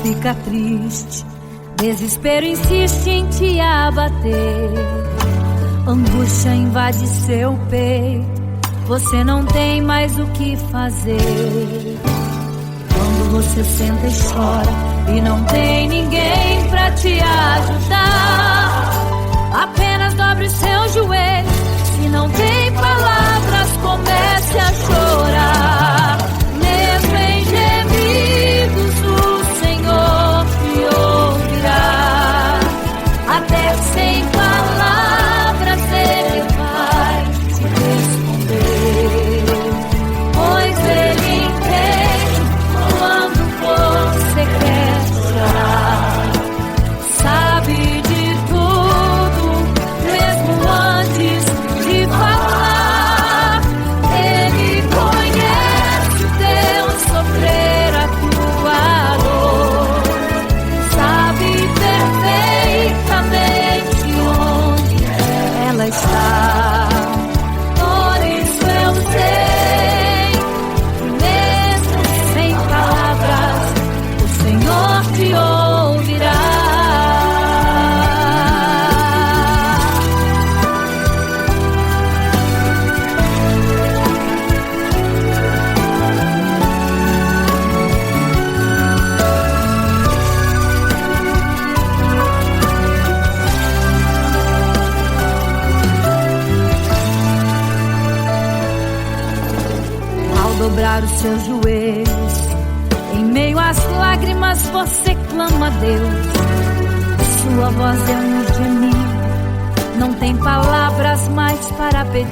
fica triste, desespero insiste em te abater, angústia invade seu peito, você não tem mais o que fazer. Quando você senta e chora e não tem ninguém pra te ajudar, apenas dobre os seus joelhos. Se não tem palavras, comece a chorar. Mesmo em gemidos, o Senhor te ouvirá. Até sem palavras Ele vai te responder, pois Ele entende quando você quer chorar. Sabe de tudo, mesmo antes de falar. Ele conhece o teu sofrer, a tua dor. Sabe perfeitamente onde ela está. Por isso eu sei que mesmo sem palavras, o Senhor te ouvirá. Ao dobrar os seus joelhos, em meio às lágrimas você clama a Deus. Sua voz é um gemido, não tem palavras mais para pedir.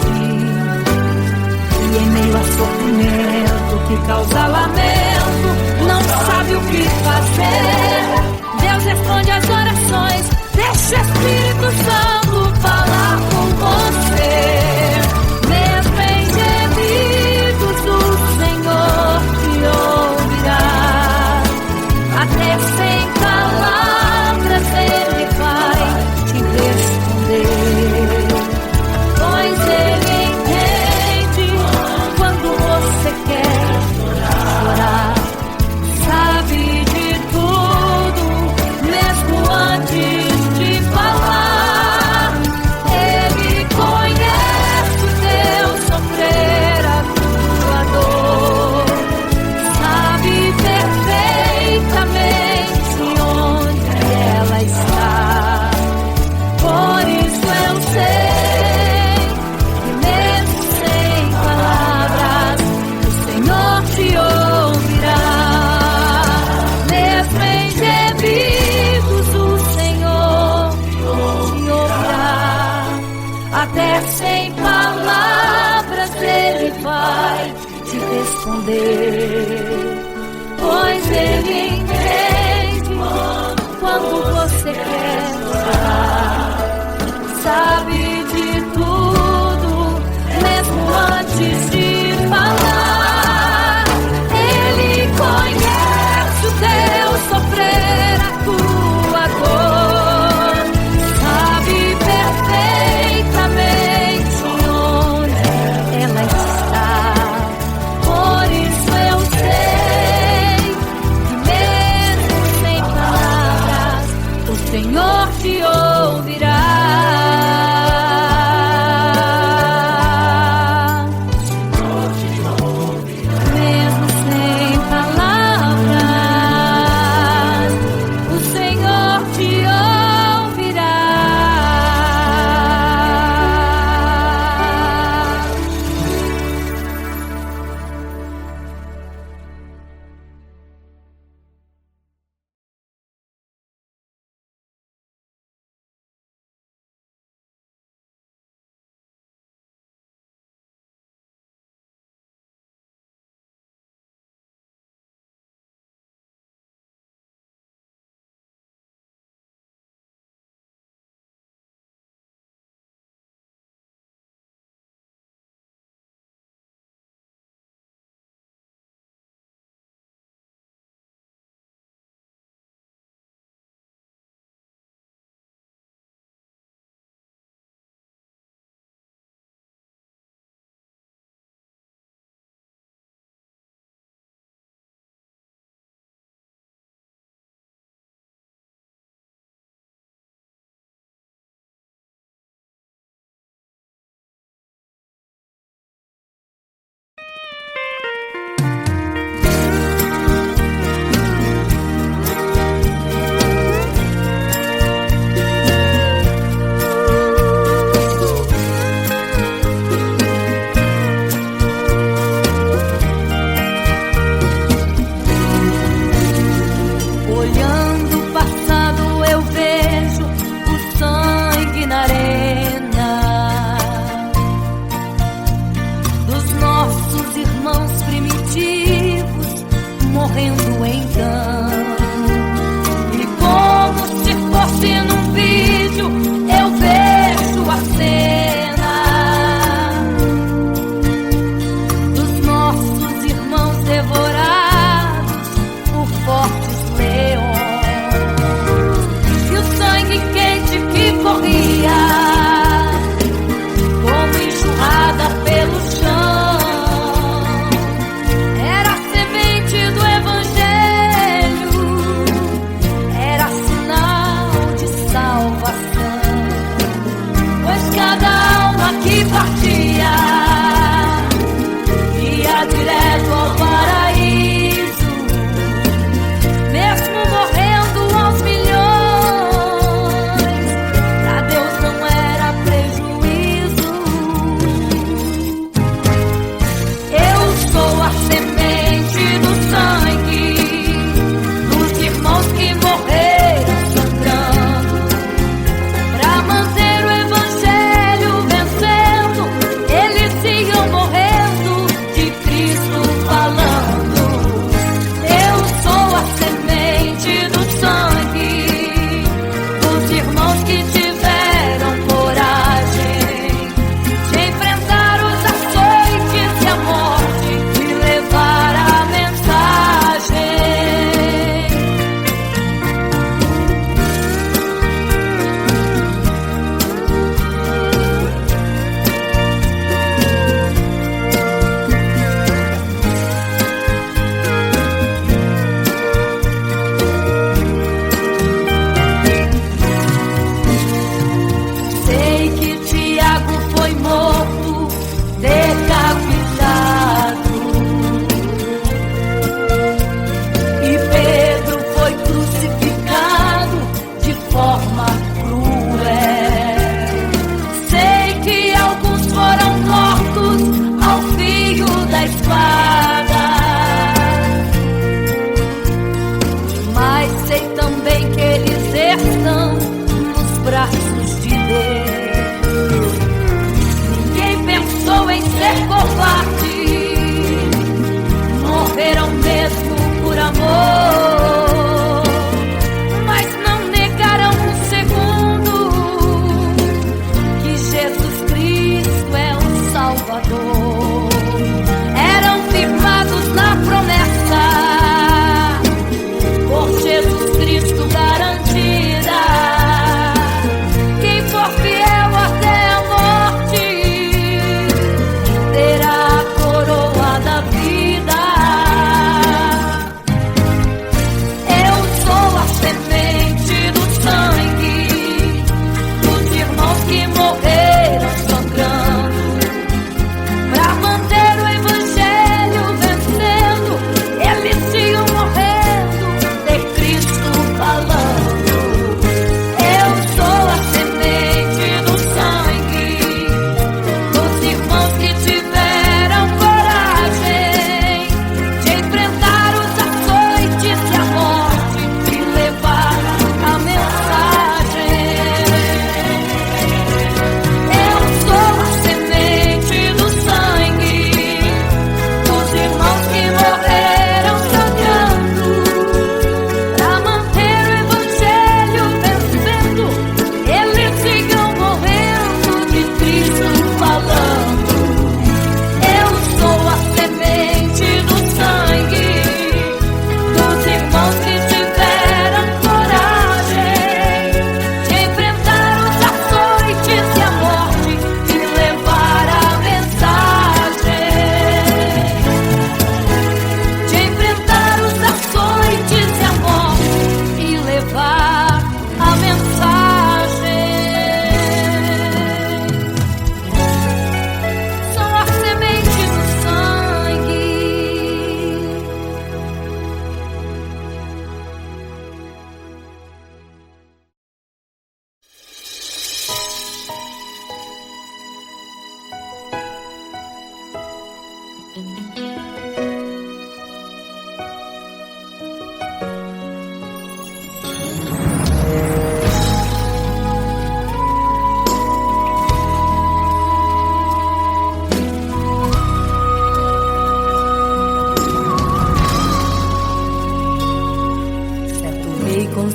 E em meio a sofrimento que causa lamento, não sabe o que fazer. Deus responde às orações, deixa o Espírito Santo falar com você. Mesmo em gemidos, o Senhor te ouvirá. Até sem palavras Ele vai te responder, pois Ele entende quando você quer chorar. Sabe de tudo, mesmo antes de falar. Ele conhece o teu sofrer, a tua dor. Sabe perfeitamente onde ela está. Por isso eu sei que mesmo sem palavras, o Senhor te ouvirá. Mesmo em gemidos, o Senhor te ouvirá. Até sem palavras Ele vai te responder, pois Ele entende quando você quer chorar. Sabe de tudo, mesmo antes de falar. Ele conhece o teu sofrer, a tua dor. Sabe perfeitamente onde ela está. Por isso eu sei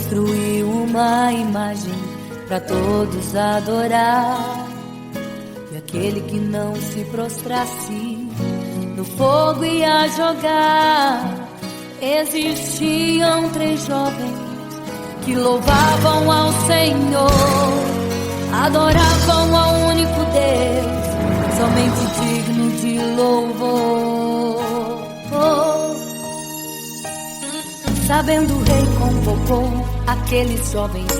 construiu uma imagem para todos adorar. E aquele que não se prostrasse no fogo ia jogar. Existiam 3 jovens que louvavam ao Senhor, adoravam ao único Deus, somente digno de louvor. Sabendo o rei convocou aqueles jovens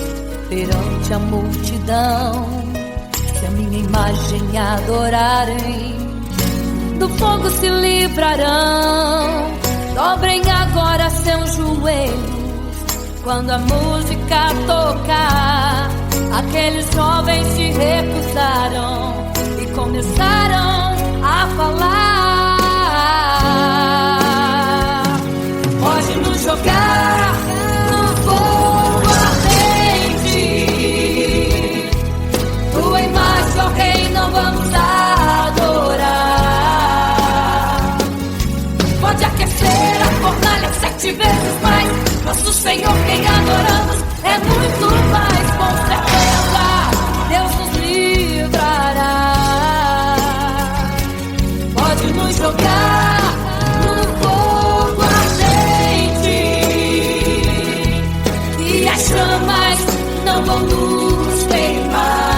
perante a multidão. Se a minha imagem adorarem, do fogo se livrarão. Dobrem agora seus joelhos quando a música tocar. Aqueles jovens se recusaram e começaram a falar. Pode nos jogar no fogo ardente, tua imagem, ó Rei, não vamos adorar. Pode aquecer a fornalha 7 vezes mais. Nosso Senhor, quem adoramos, é muito mais. Com certeza Deus nos livrará. Pode nos jogar no fogo ardente e as chamas não vão nos queimar.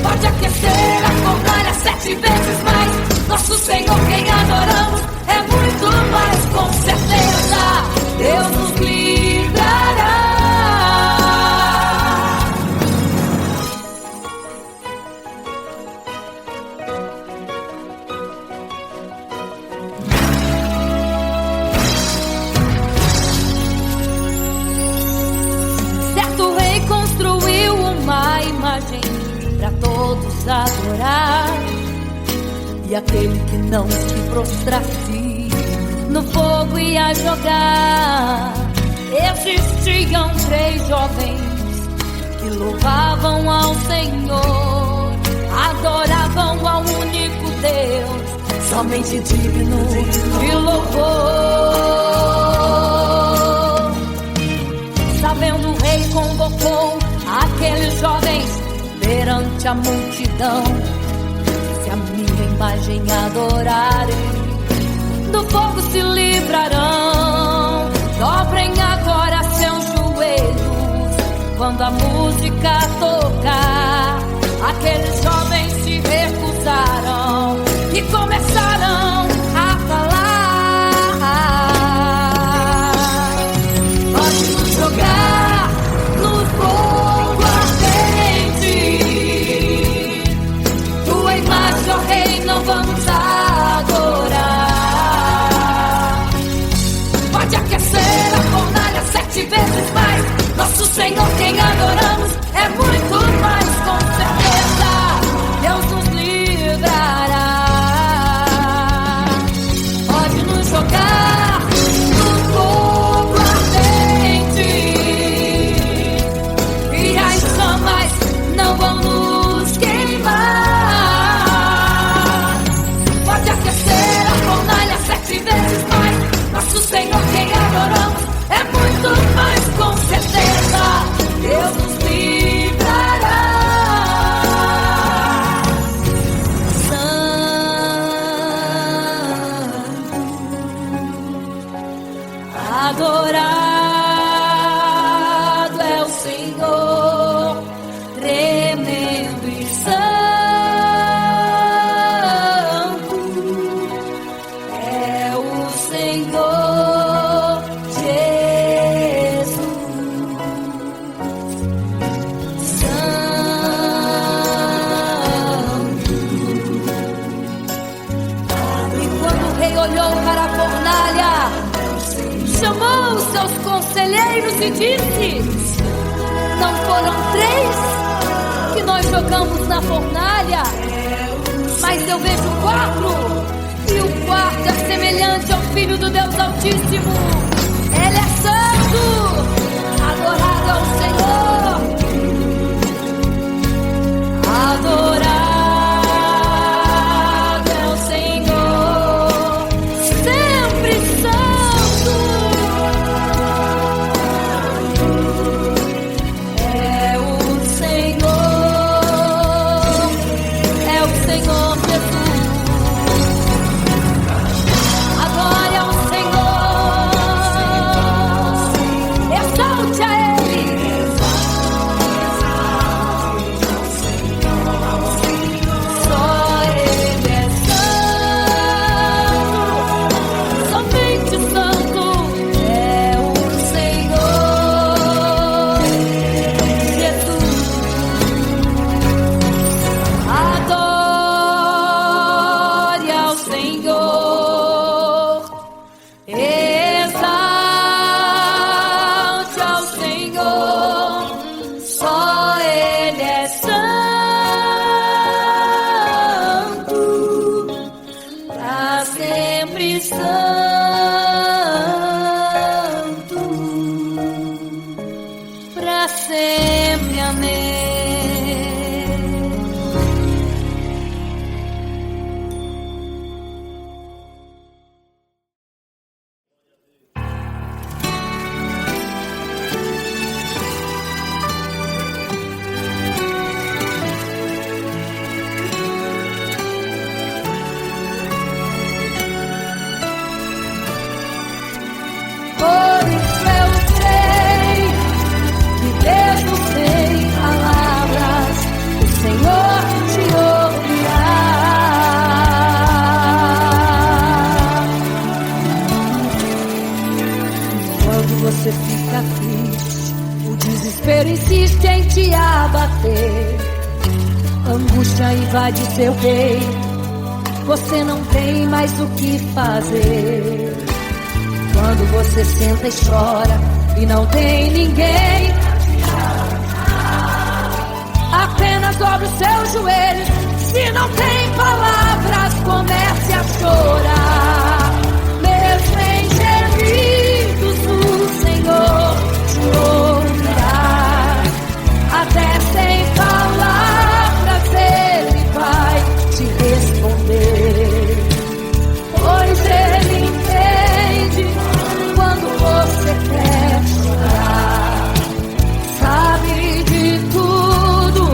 Pode aquecer a fornalha 7 vezes mais. Nosso Senhor, quem adoramos, é muito mais. Com certeza Deus nos livrará. Certo rei construiu uma imagem para todos adorar. E aquele que não se prostrasse no fogo ia jogar. Existiam 3 jovens que louvavam ao Senhor, adoravam ao único Deus, somente digno de louvor. Sabendo o rei convocou aqueles jovens perante a multidão. Se a minha imagem adorarem, do fogo se livrarão. Dobrem agora seus joelhos quando a música tocar. Aqueles jovens se recusaram e começaram a falar. Pode nos jogar no fogo ardente, tua imagem, ó Rei, não vamos adorar. Pode aquecer a fornalha 7 vezes mais. Nosso Senhor, quem adoramos, é muito mais. Com certeza Deus nos livrará. Pode nos jogar no fogo ardente e as chamas não vão nos queimar. Pode aquecer a fornalha 7 vezes mais. Nosso Senhor, quem adoramos, é muito mais. Com certeza Deus nos livrará. Santo, adorado é o Senhor, tremendo e santo é o Senhor Jesus. Santo. E quando o rei olhou para a fornalha, chamou os seus conselheiros e disse: não foram 3 que nós jogamos na fornalha, mas eu vejo 4, e o 4 é semelhante ao Filho do Deus Altíssimo. Ele é santo, adorado ao Senhor, adorado é o Senhor, sempre santo. Exalte ao Senhor, só Ele é santo, pra sempre santo, pra sempre. Amém. Por isso eu sei que mesmo sem palavras o Senhor te ouvirá. Quando você fica triste, o desespero insiste em te abater, a angústia invade seu peito, você não tem mais o que fazer. Quando você senta e chora e não tem ninguém, apenas dobre os seus joelhos. Se não tem palavras, comece a chorar. Mesmo em gemidos, o Senhor te ouvirá. Até sem palavras, Ele vai te responder, pois Ele entende quando você quer chorar, sabe de tudo,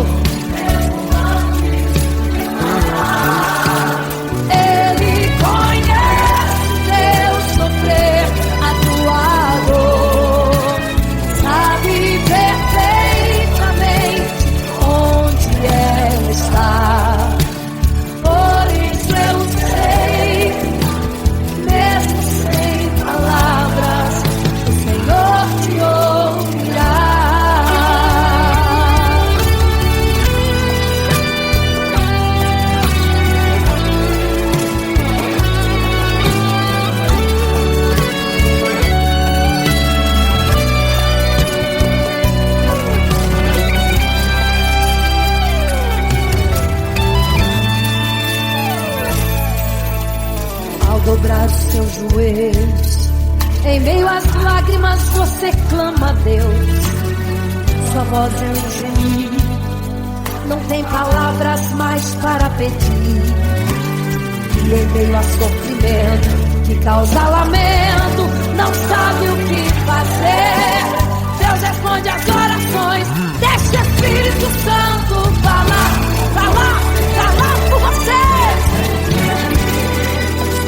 Ele conhece teu sofrer, a tua dor, sabe perfeitamente onde ela está. Por isso eu sei, mesmo sem palavras, o Senhor te ouvirá. Ao dobrar os seus joelhos, em meio às lágrimas você clama a Deus. Sua voz é um gemido, não tem palavras mais para pedir. E em meio a sofrimento que causa lamento, não sabe o que fazer. Deus responde às orações, deixa o Espírito Santo falar por você.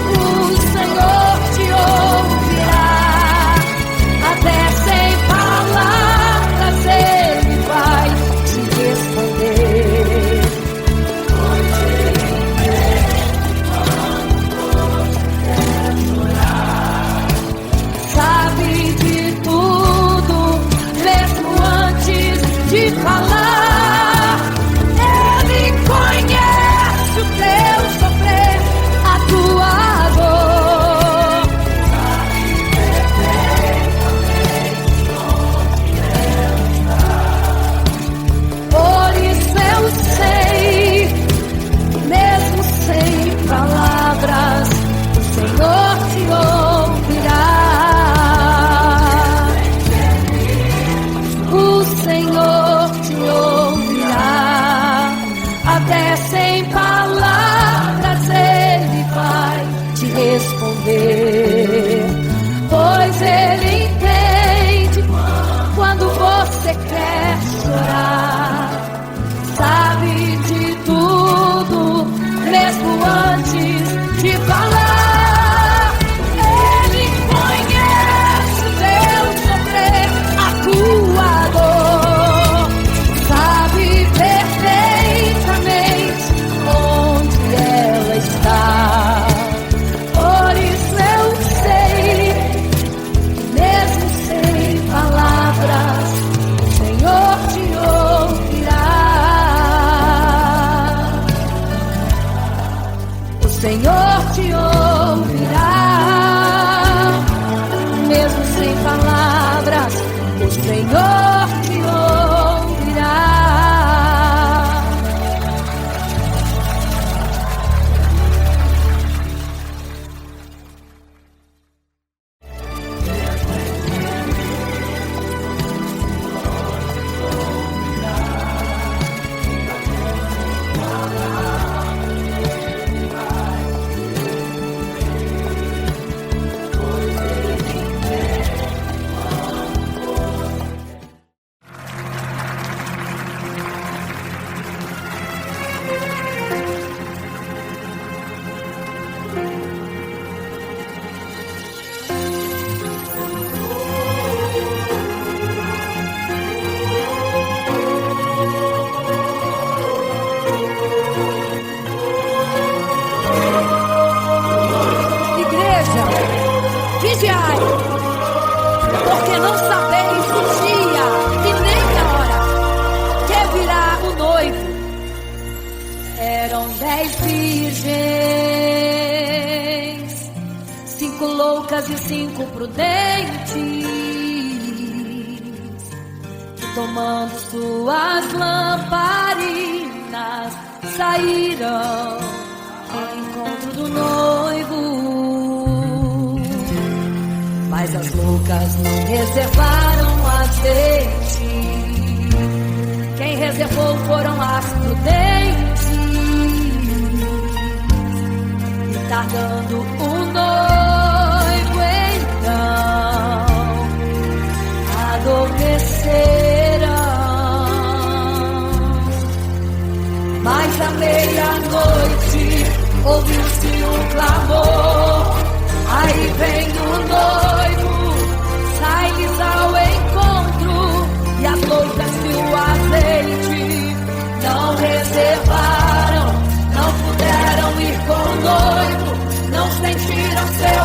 O Senhor te ouvirá, até sem palavras Ele vai te responder. Pois Ele entende quando você quer chorar, Senhor te ouvirá. Vigiai, porque não sabeis o dia e nem a hora que virá o noivo. Eram 10 virgens, 5 loucas e 5 prudentes, que tomando suas lamparinas saíram ao encontro do noivo. Mas as loucas não reservaram azeite. Quem reservou foram as prudentes. E tardando o noivo então adormeceram. Mas à meia-noite ouviu-se um clamor. Aí vem o noivo, sai-lhes ao encontro, e as loucas e o azeite não reservaram, não puderam ir com o noivo, não sentiram seu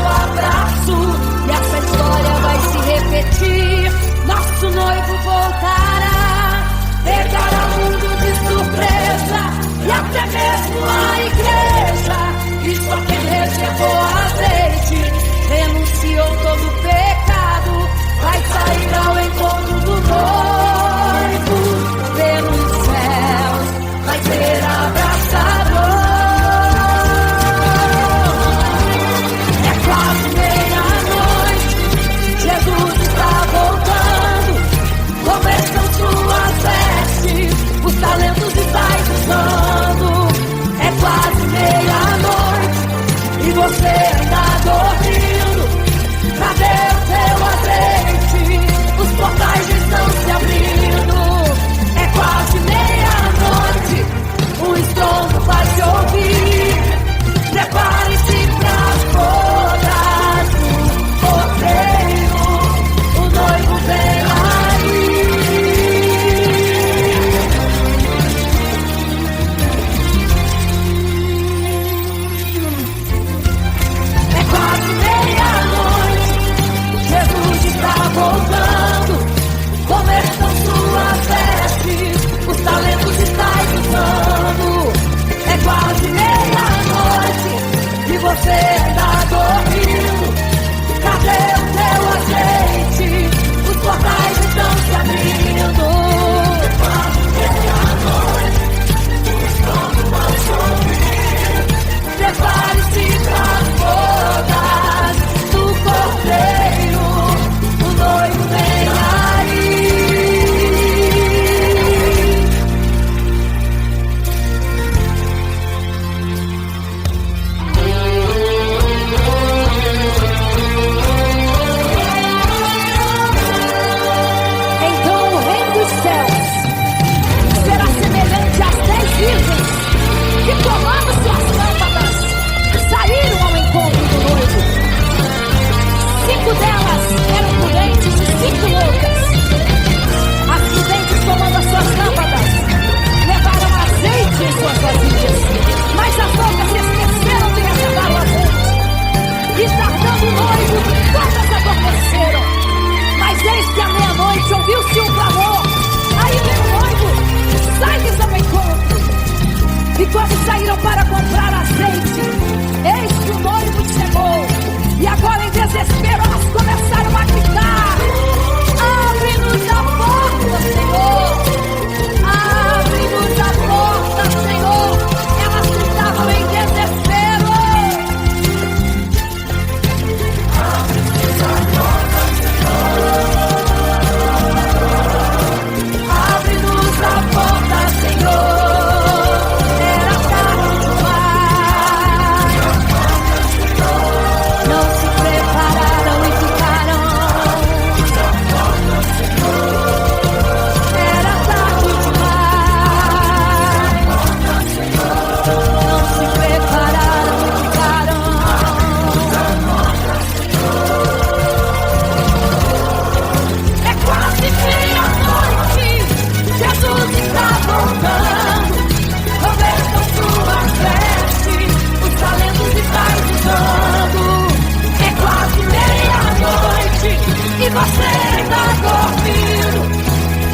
você está dormindo,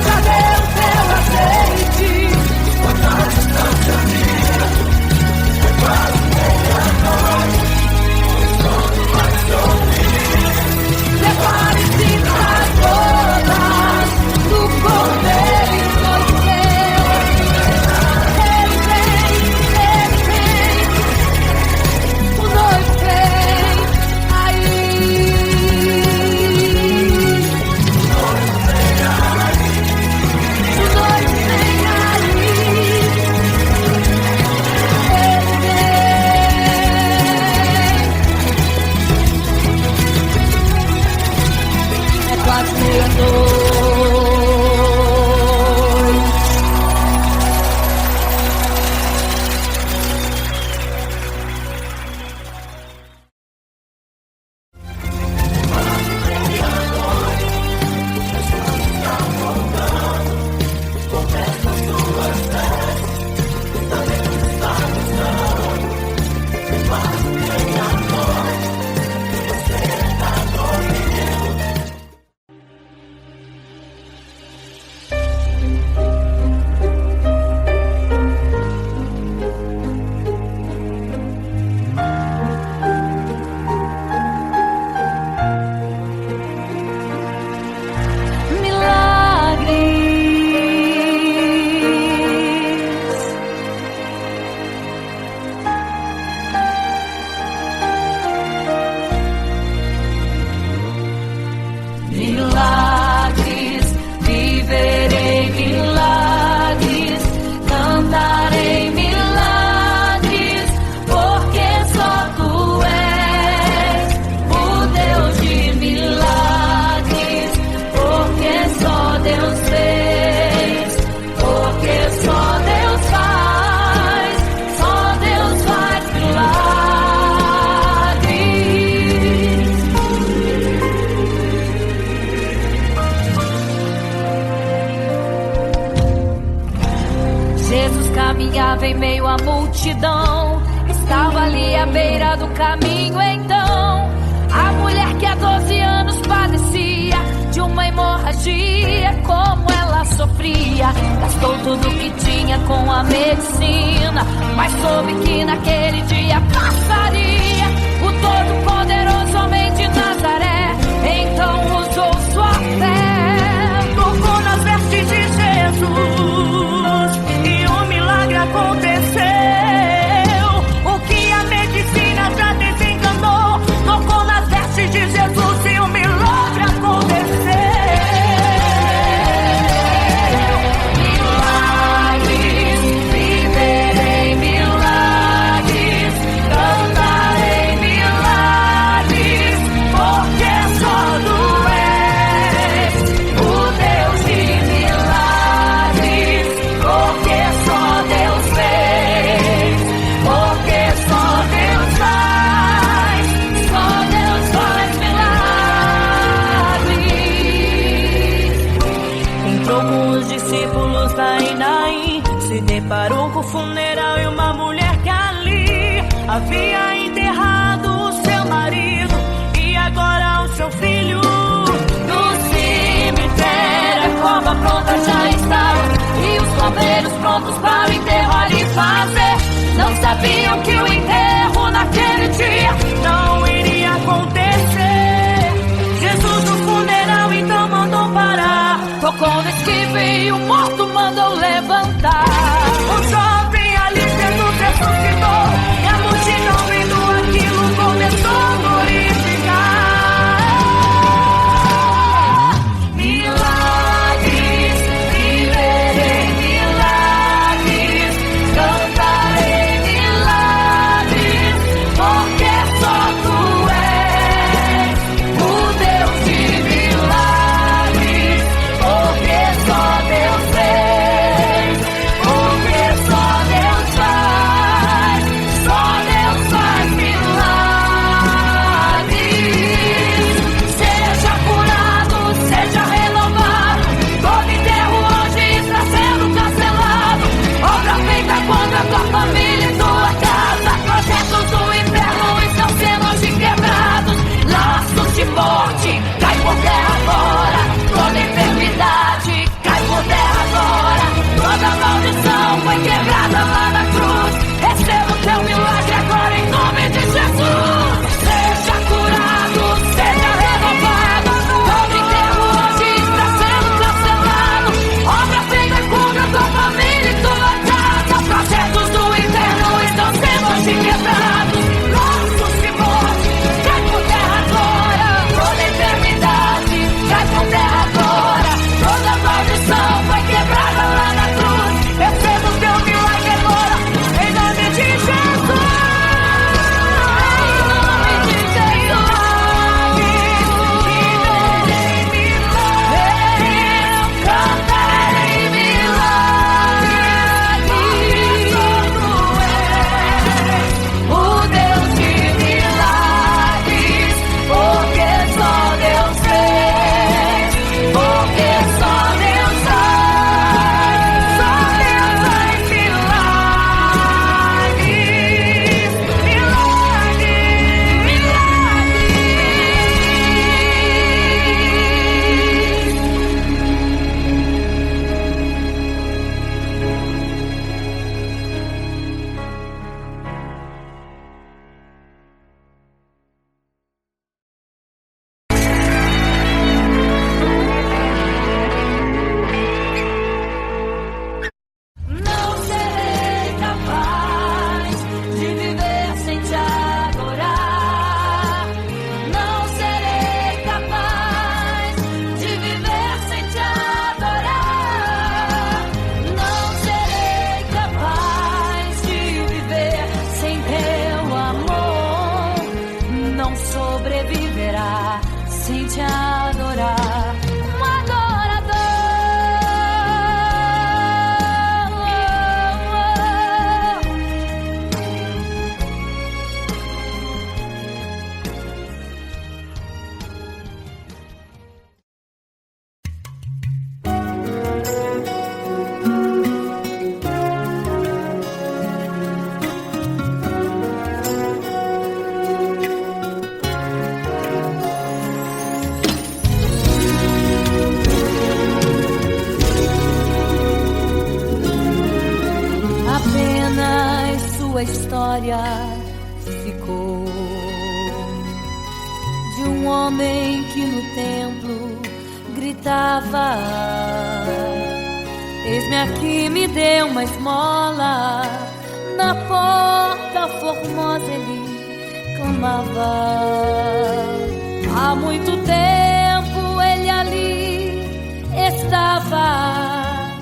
cadê o teu azeite? Quanta distância minha, é quase meia-noite, o sono vai se ouvir. Prepare-se para todas do Cordeiro e Cordeiro. Ele vem, o noivo vem aí. Quase meia-noite. Milagres, viverei milagres, cantarei milagres, porque só tu és o Deus de milagres, porque só Deus fez, porque só Deus faz milagres. Jesus caminhava em meio à multidão, estava ali à beira do caminho. Então a mulher que há 12 anos padecia de uma hemorragia, como ela sofria, gastou tudo que tinha com a medicina, mas soube que naquele dia passaria. O Todo-Poderoso homem de Nazaré então usou sua fé, tocou nas vestes de Jesus e o milagre aconteceu. O que a medicina já desenganou, tocou nas vestes de Jesus e o milagre aconteceu. Milagres, viverei milagres, cantarei milagres, porque só tu és o Deus de milagres, porque só Deus fez, porque só Deus faz milagres. Entrou com os discípulos da Naim, se deparou com o funeral e uma mulher que ali havia enterrado o seu marido e agora o seu filho. No cemitério a cova pronta já estava e os coveiros prontos para o enterro ali fazer. Não sabiam que o enterro naquele dia Não iria acontecer. Jesus no funeral então mandou parar, tocou no esquivo e o morto mandou levantar. o jovem ali Jesus ressuscitou e a multidão vendo aquilo começou a glorificar. Milagres, viverei milagres, cantarei milagres, porque só tu és o Deus de milagres, porque só Deus fez, porque só Deus faz milagres. Seja curado, seja renovado, todo enterro hoje está sendo cancelado. Obra feita contra a tua família e tua casa, projetos do inferno estão sendo hoje quebrados. Laços de morte, cai por terra. vem te adorar. Um adorador. Apenas sua história ficou de um homem que no templo gritava: eis-me aqui, me dê uma esmola. Na porta formosa ele clamava. Há muito tempo ele ali estava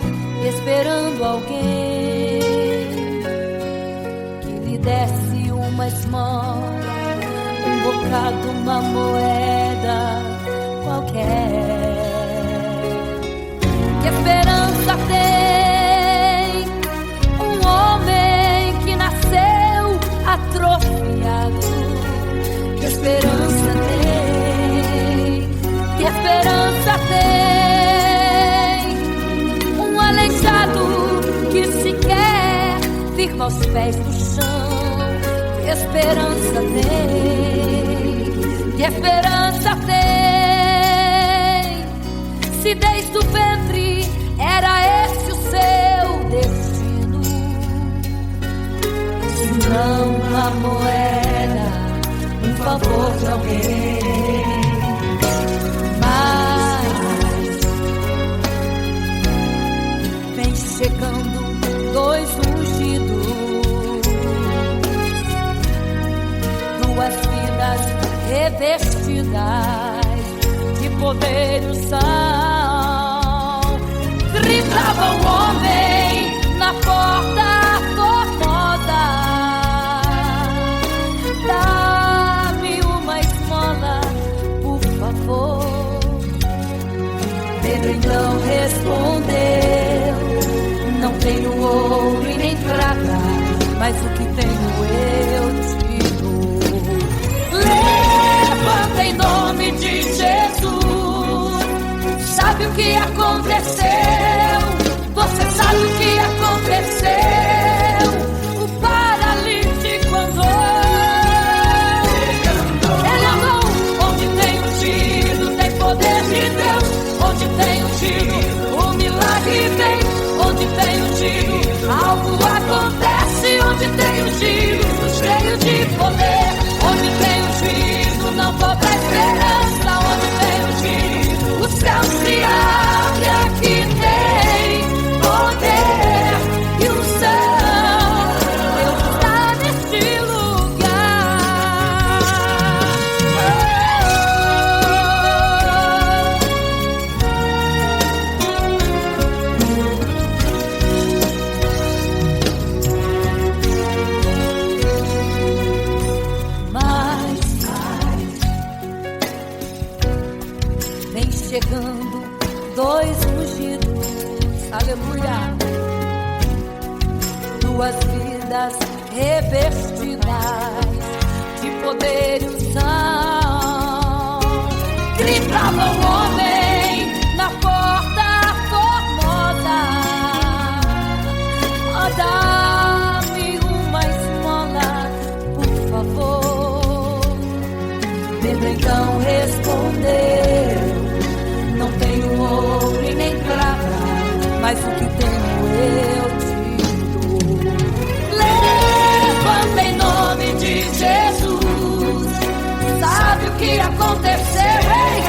esperando alguém que lhe desse uma esmola, um bocado, uma moeda qualquer. Que esperança tem um homem que nasceu atrofiado? Que esperança tem? Que esperança tem um aleijado que sequer firma os pés no chão? Que esperança tem? Que esperança tem? Se desde o ventre era esse o seu destino, se não uma moeda, um favor de alguém. Mas vem chegando dois ungidos, duas vidas revestidas de poder e unção. Gritava o homem na porta formosa: dá-me uma esmola, por favor. Pedro então respondeu: não tenho ouro e nem prata, mas o que tenho eu te dou. Levanta em nome de Jesus. Sabe o que aconteceu? Você sabe o que aconteceu? O paralítico andou. Ele andou. Onde tem ungido, tem poder de Deus. Onde tem ungido, o milagre vem. Onde tem ungido, algo acontece. Onde tem ungido, cheio de poder. Onde tem ungido, não falta esperança. Onde tem ungido, o céu se abre. Aqui tem poder e unção. Deus está neste lugar. Mas vem chegando dois ungidos, aleluia, duas vidas revestidas de poder e unção. Gritava o homem na porta formosa: oh, dá-me uma esmola, por favor. Pedro então respondeu: não tenho ouro e nem prata, mas o que tenho eu te dou. Levanta em nome de Jesus. Sabe o que aconteceu, hein?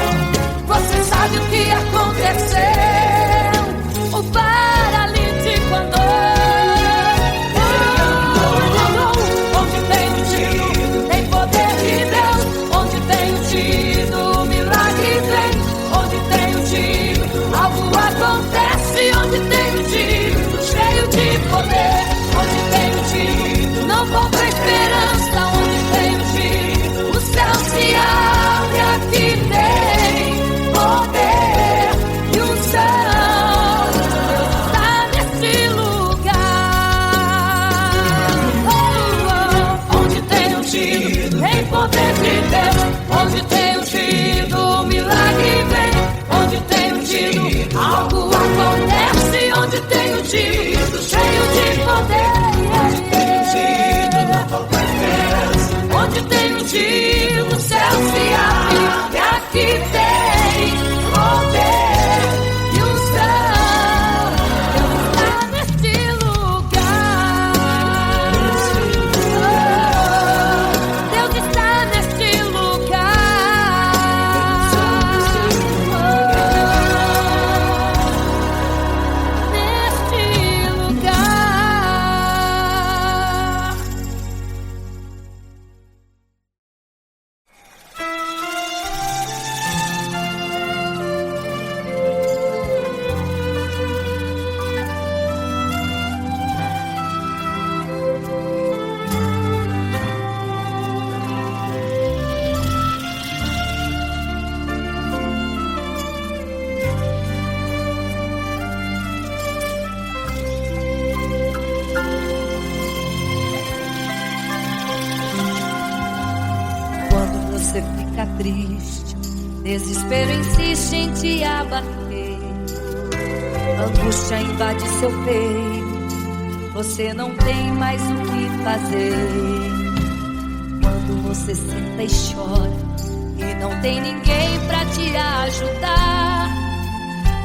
Você ungido, cheio de poder. Onde tem ungido, o céu se abre, e aqui tem poder e unção. Deus está neste lugar. Deus está neste lugar. Neste lugar. Quando você fica triste, desespero insiste em te abater, angústia invade seu peito, você não tem mais o que fazer. Quando você senta e chora e não tem ninguém pra te ajudar,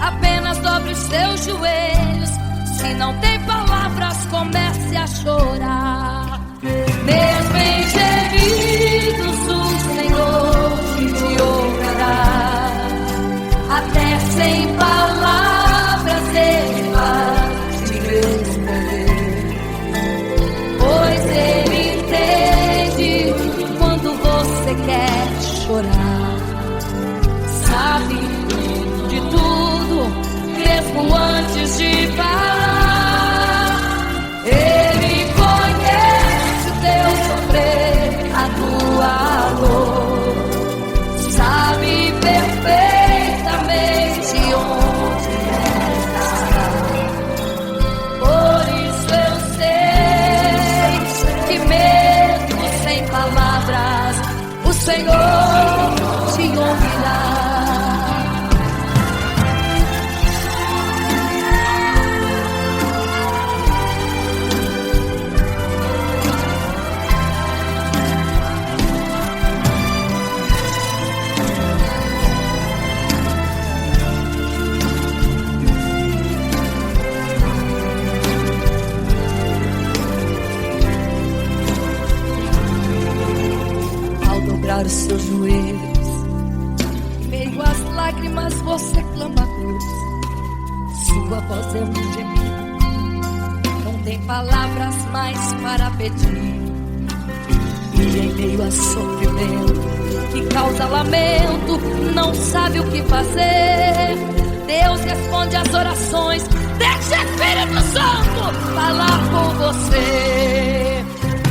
apenas dobre os seus joelhos. Se não tem palavras, comece a chorar. Mesmo em gemidos, o Senhor te ouvirá. Até sem palavras Ele vai te responder, pois Ele entende quando você quer chorar. Sabe de tudo, mesmo antes de falar. Ele conhece o teu sofrer, a tua dor. Sabe perfeitamente onde está. Por isso eu sei que mesmo sem palavras, o Senhor te ouvirá. Os seus joelhos, em meio às lágrimas você clama a Deus. Sua voz é um gemido, não tem palavras mais para pedir. E em meio a sofrimento que causa lamento, não sabe o que fazer. Deus responde às orações. Deixa o Espírito Santo falar com você.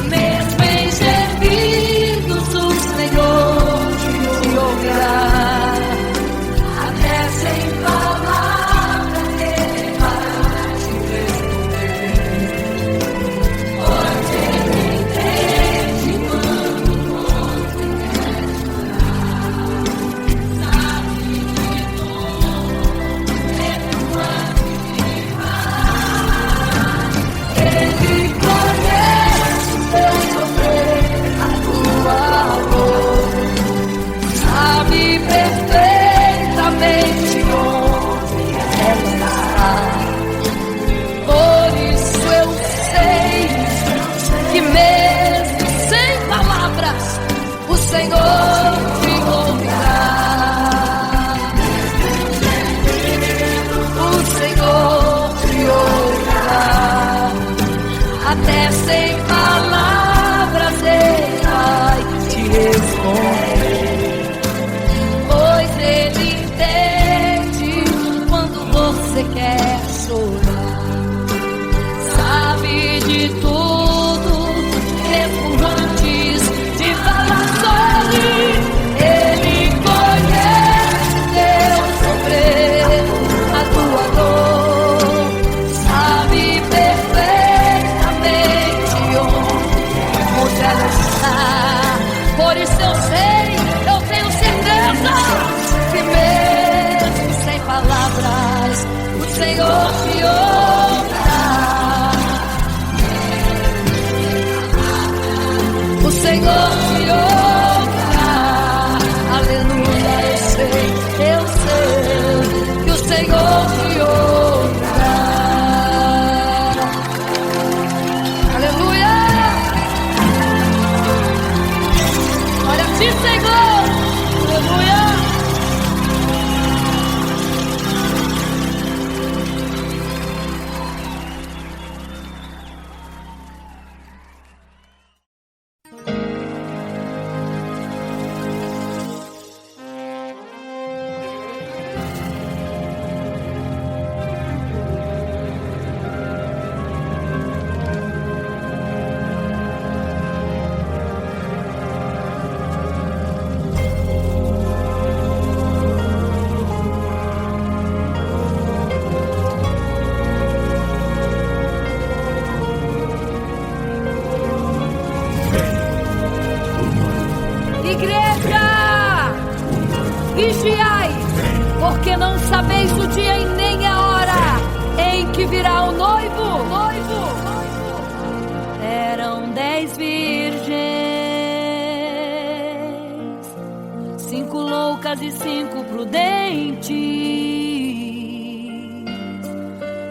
Mesmo em gemidos, o Senhor te ouvirá. Até sem palavras Ele vai te responder, pois Ele entende quando você quer chorar. Sabe de tudo, mesmo antes de falar. Ele conhece o teu sofrer, a tua dor. Sabe perfeitamente onde ela está. Por isso eu sei que mesmo sem palavras, o Senhor te ouvirá. O Senhor te ouvirá. Até sem palavras Ele vai te responder, pois Ele entende quando você quer chorar. Sabe de tudo, mesmo antes de falar sobre vigiai, porque não sabeis o dia e nem a hora em que virá o noivo. Eram 10 virgens, 5 loucas e 5 prudentes,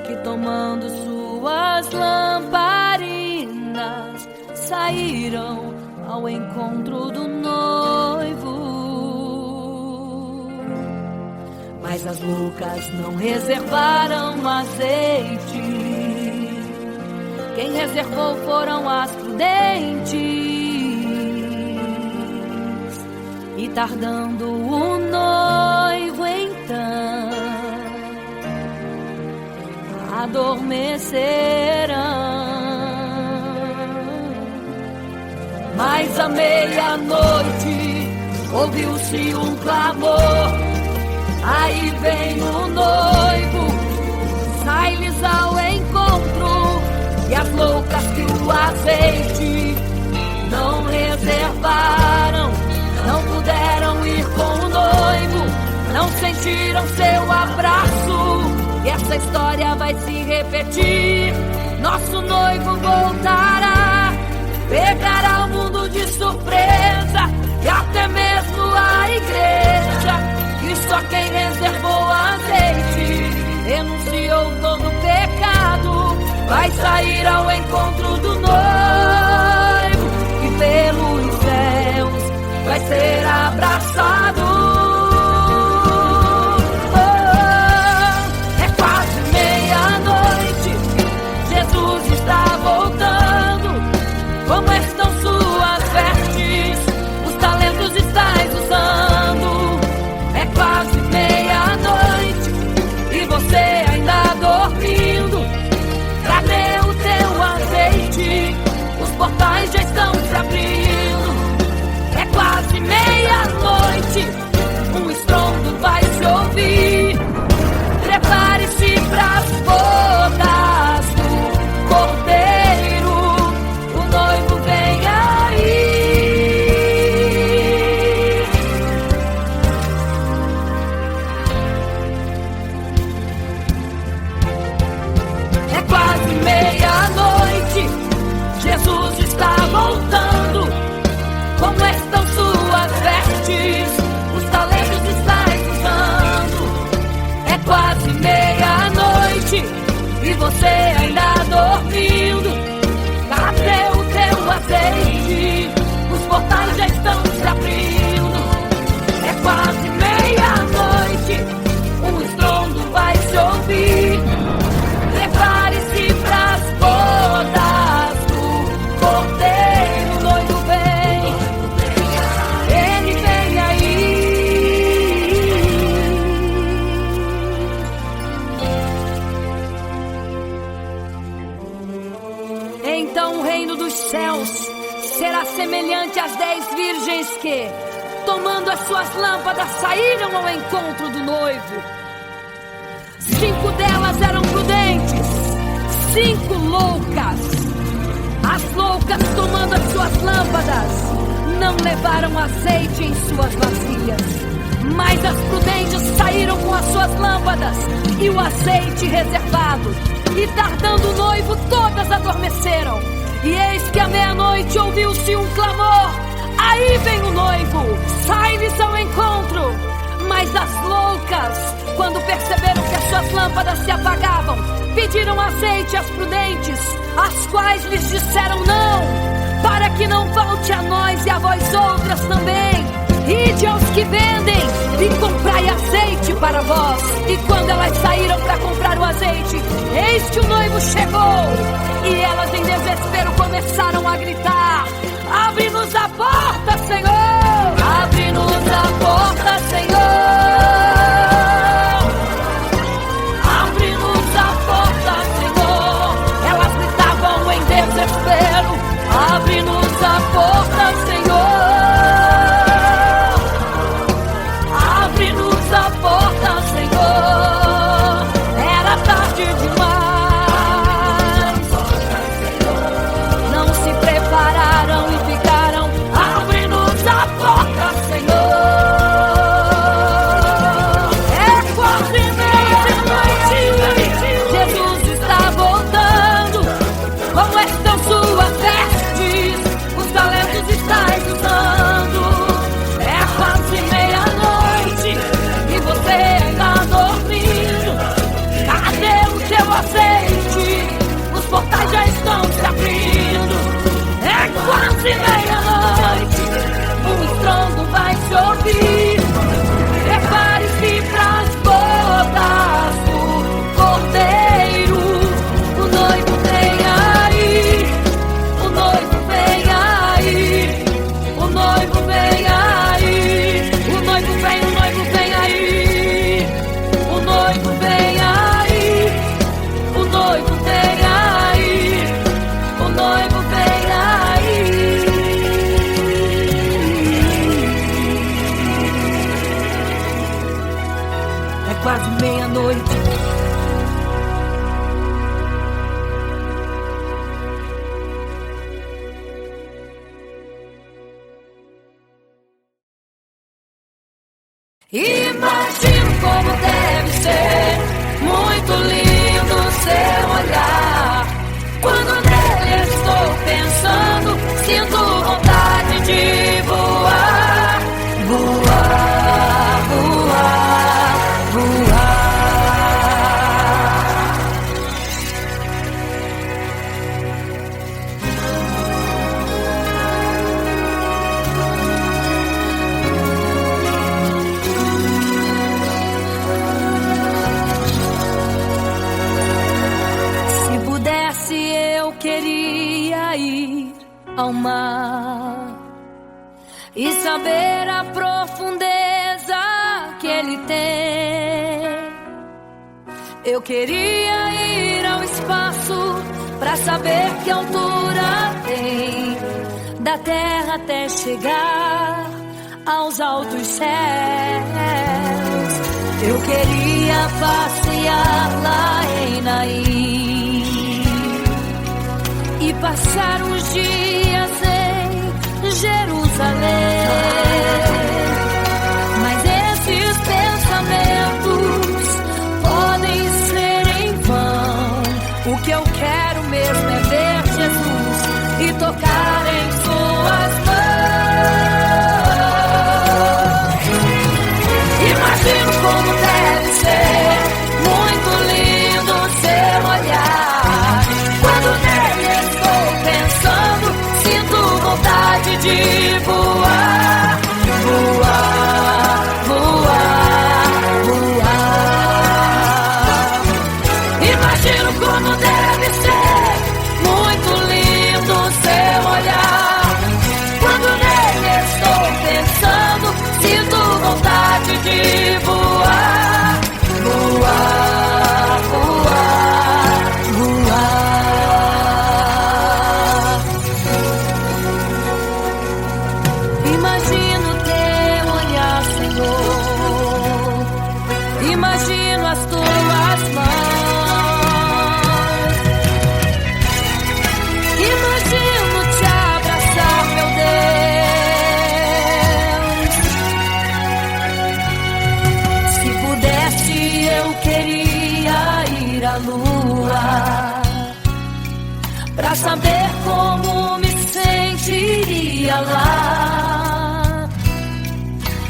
que tomando suas lamparinas saíram ao encontro do noivo. Mas as loucas não reservaram azeite. Quem reservou foram as prudentes. E tardando o noivo então, adormecerão. Mas à meia-noite ouviu-se um clamor: aí vem o noivo, sai-lhes ao encontro. E as loucas que o azeite não reservaram, não puderam ir com o noivo, não sentiram seu abraço. E essa história vai se repetir. Nosso noivo voltará, pegará o mundo de surpresa, e até mesmo a igreja. E só quem reservou azeite, renunciou todo pecado, vai sair ao encontro do noivo, e pelos céus vai ser abraçado. É quase meia-noite, Jesus está voltando. Como estão suas vestes? Os talentos estáis usando. É quase meia-noite e você ainda dormindo. Cadê o teu azeite? Os portais já estão se abrindo. É quase meia-noite, um estrondo vai se ouvir. Prepare-se pras bodas do Cordeiro, o noivo vem aí. É quase meia-noite, Jesus está voltando. Como estão suas vestes? Os talentos estáis usando. É quase meia-noite e você ainda dormindo. Cadê o teu azeite? Os portais já estão se abrindo. É quase meia-noite, um estrondo vai se ouvir. Prepare-se pras bodas do Cordeiro, o noivo vem, ele vem aí. Então o reino dos céus será semelhante às 10 virgens que, tomando as suas lâmpadas, saíram ao encontro do noivo. 5 delas eram prudentes, 5 loucas. As loucas, tomando as suas lâmpadas, não levaram azeite em suas vasilhas. Mas as prudentes saíram com as suas lâmpadas e o azeite reservado. E tardando o noivo, todas adormeceram. E eis que à meia-noite ouviu-se um clamor: aí vem o noivo, sai-lhes ao encontro. Mas as loucas, quando perceberam que as suas lâmpadas se apagavam, pediram azeite às prudentes, as quais lhes disseram não, para que não falte a nós e a vós outras também. Ide aos que vendem e comprai azeite para vós. E quando elas saíram para comprar o azeite, eis que o noivo chegou. E elas em desespero começaram a gritar: abre-nos a porta, Senhor! Abre-nos a porta, Senhor! Abre-nos a porta, Senhor! Elas gritavam em desespero: abre-nos a porta, Senhor! Abre-nos a porta, Senhor! Era tarde demais. Não se prepararam e ficaram: abre-nos a de meia-noite, um estrondo vai se ouvir. Prepare-se pras bodas do Cordeiro. O noivo vem aí, o noivo vem aí, o noivo vem aí, o noivo vem, o noivo vem aí, o noivo vem aí, o noivo vem aí, o noivo vem aí. É quase meia-noite. Imagino como deve ser muito lindo seu olhar. Quando nele estou pensando, sinto vontade de voar, voar, voar, voar. Se pudesse, eu queria ir ao mar e saber a profundeza que ele tem. Eu queria ir ao espaço pra saber que altura tem, da terra até chegar aos altos céus. Eu queria passear lá em Naim e passar uns dias em Jerusalém. Mas esses pensamentos podem ser em vão. O que eu quero mesmo é ver Jesus e tocar em suas mãos. Imagino como deve ser muito lindo seu olhar. Quando nele estou pensando, sinto vontade de voar, voar, voar, voar. Imagino como deve ser muito lindo seu olhar. Quando nele estou pensando, sinto vontade de voar, voar, voar, voar. Imagino teu olhar, Senhor. Imagino as tuas mãos. Imagino te abraçar, meu Deus. Se pudesse, eu queria ir à lua pra saber como me sentiria lá.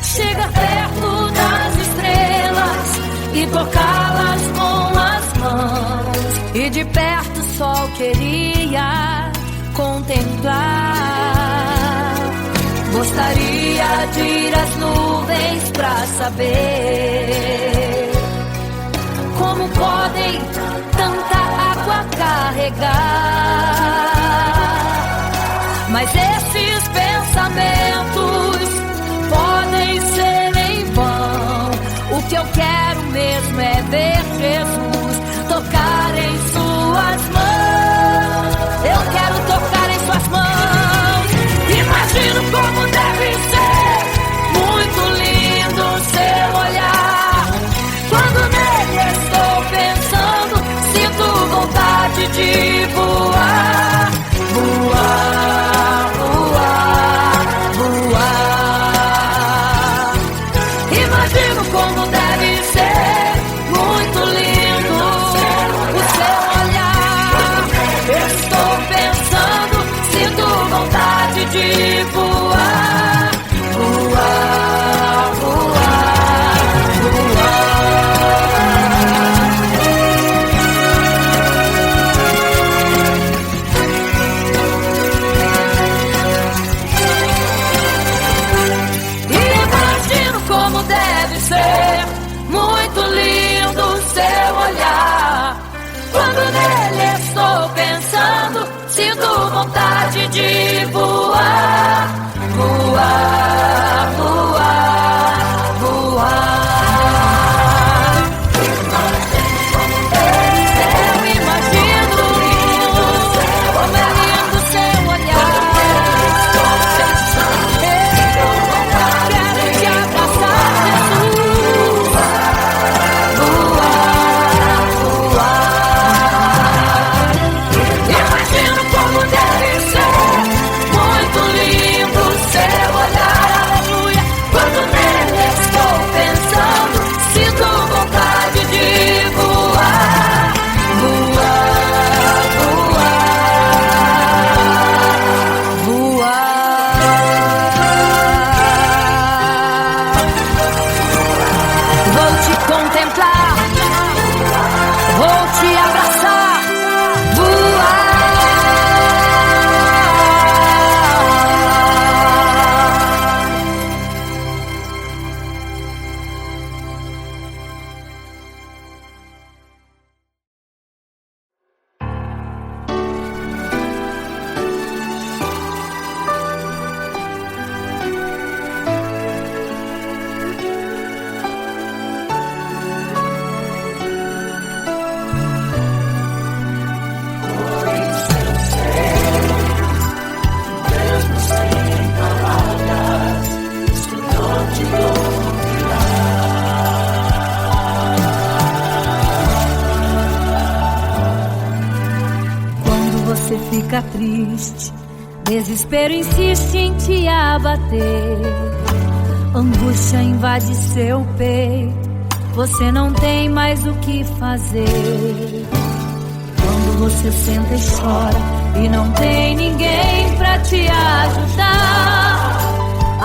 Chegar perto das estrelas e tocá-las com as mãos. E de perto só queria contemplar. Gostaria de ir às nuvens pra saber como podem tanta água carregar. Mas esses pensamentos podem ser em vão. O que eu quero mesmo é ver Jesus tocar em suas mãos. Eu quero tocar em suas mãos. Imagino como deve ser muito lindo seu olhar. Quando nele estou pensando, sinto vontade de voar, voar, voar, voar. Imagino como deve ser muito lindo o seu olhar. Estou pensando, sinto vontade de voar, voar, voar, voar. voar, voar, voar. Eu imagino como é lindo seu olhar. Eu quero te abraçar, Jesus. Voar, voar. Imagino como deve ser muito lindo seu olhar, aleluia. Quando nele estou pensando, sinto vontade de voar, voar, voar, voar. Vou te contemplar, vou te abraçar, voar. Quando você fica triste, desespero insiste em te abater. Angústia invade seu peito, você não tem mais o que fazer. Quando você senta e chora e não tem ninguém pra te ajudar,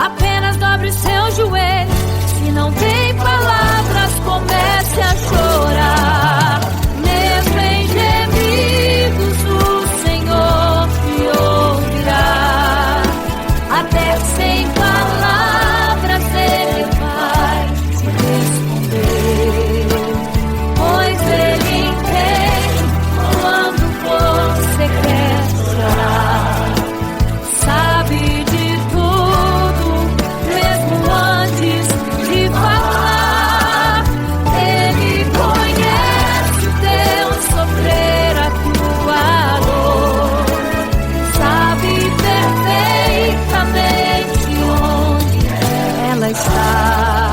apenas dobre seus joelhos. Se não tem palavras, comece a chorar. Mesmo em gemidos, o Senhor te ouvirá. Até sem palavras Ele vai te responder, pois Ele entende quando você quer chorar. Sabe de tudo, mesmo antes de falar. Ele conhece o teu sofrer, a tua dor. Sabe perfeitamente onde ela está.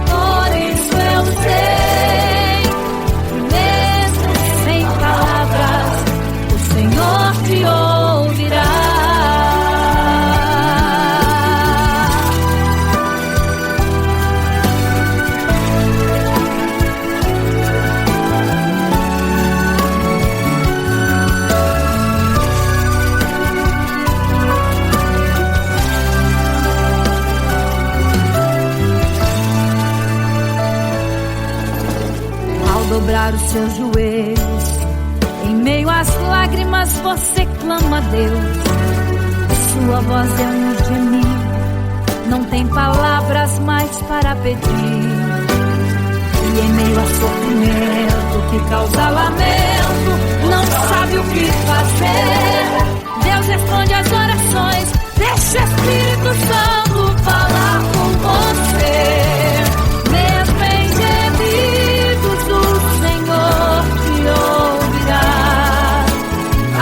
Por isso eu sei que mesmo sem palavras, o Senhor te ouvirá. Ao dobrar os seus joelhos, em meio às lágrimas você clama a Deus. Sua voz é um gemido, não tem palavras mais para pedir. E em meio a sofrimento que causa lamento, não sabe o que fazer. Deus responde às orações, deixa o Espírito Santo falar com você. Mesmo em gemidos, o Senhor te ouvirá.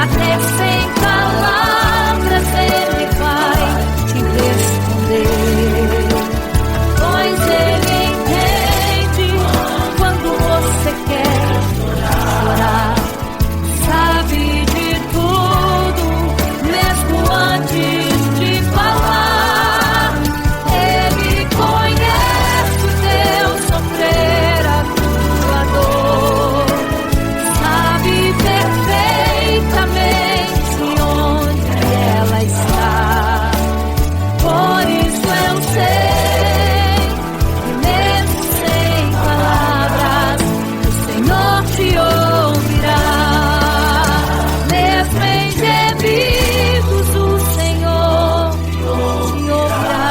Até sem palavras Ele vai te responder, pois Ele entende quando você quer chorar. Sabe de tudo, mesmo antes de falar. Ele conhece o teu sofrer, a tua dor. Sabe perfeitamente onde ela está. Por isso eu sei que mesmo sem palavras, o Senhor te ouvirá. Mesmo em gemidos, o Senhor te ouvirá.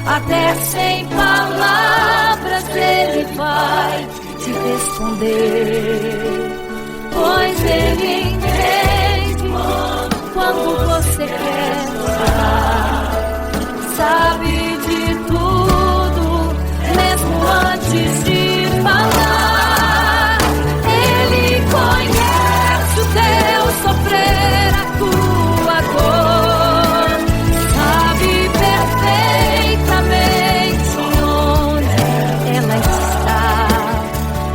Até sem palavras Ele vai te responder, pois Ele entende quando você quer chorar. sabe de tudo, mesmo antes de falar. Ele conhece o teu sofrer, a tua dor, sabe perfeitamente onde ela está.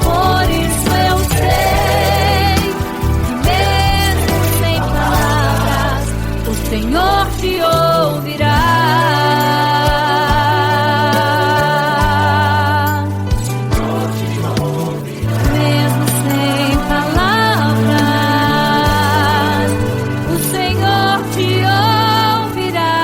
Por isso eu sei que mesmo sem palavras, o Senhor te ouvirá. Mesmo sem palavras, o Senhor te ouvirá.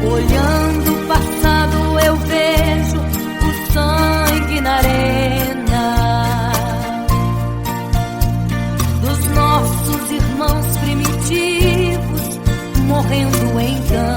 Olhando o passado eu vejo o sangue na arena dos nossos irmãos primitivos morrendo em campo.